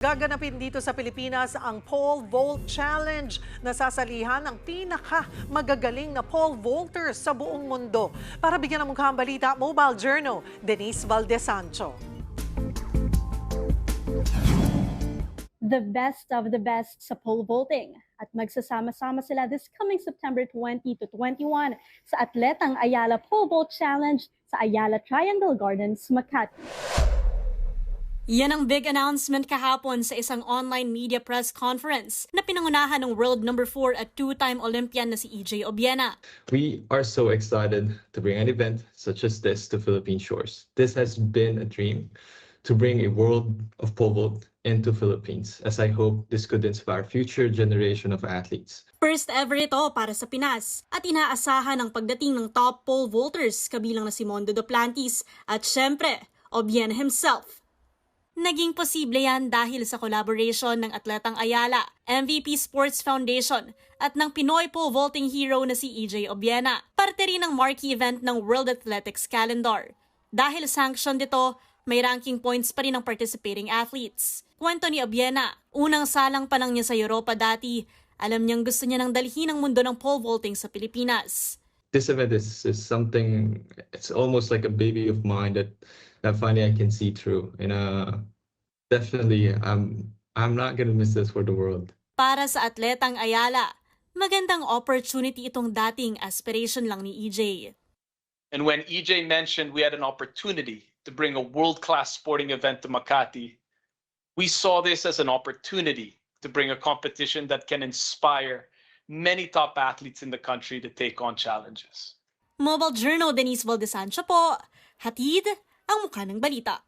Gaganapin dito sa Pilipinas ang Pole Vault Challenge. Nasasalihan ang pinaka-magagaling na pole vaulters sa buong mundo. Para bigyan ng mukhang balita, Mobile Journal, Denise Valdesancho. The best of the best sa pole vaulting. At magsasama-sama sila this coming September 20 to 21 sa Atletang Ayala Pole Vault Challenge sa Ayala Triangle Gardens, Makati. Yan ang big announcement kahapon sa isang online media press conference na pinangunahan ng world number 4 at two-time Olympian na si EJ Obiena. We are so excited to bring an event such as this to Philippine shores. This has been a dream to bring a world of pole vault into Philippines, as I hope this could inspire future generation of athletes. First ever ito para sa Pinas at inaasahan ang pagdating ng top pole vaulters kabilang na si Mondo Duplantis at syempre, Obiena himself. Naging posible yan dahil sa collaboration ng Atletang Ayala, MVP Sports Foundation at ng Pinoy pole vaulting hero na si EJ Obiena. Parte rin ng marquee event ng World Athletics Calendar. Dahil sanction dito, may ranking points pa rin ang participating athletes. Kwento ni Obiena, unang salang pa lang niya sa Europa dati, alam niyang gusto niya nang dalhin ang mundo ng pole vaulting sa Pilipinas. This event is something, it's almost like a baby of mine that finally I can see through. And definitely, I'm not gonna miss this for the world. Para sa Atletang Ayala, magandang opportunity itong dating aspiration lang ni EJ. And when EJ mentioned we had an opportunity to bring a world-class sporting event to Makati, we saw this as an opportunity to bring a competition that can inspire many top athletes in the country to take on challenges. Mobile Journal, Denise Valdesancho po, hatid ang mukha ng balita.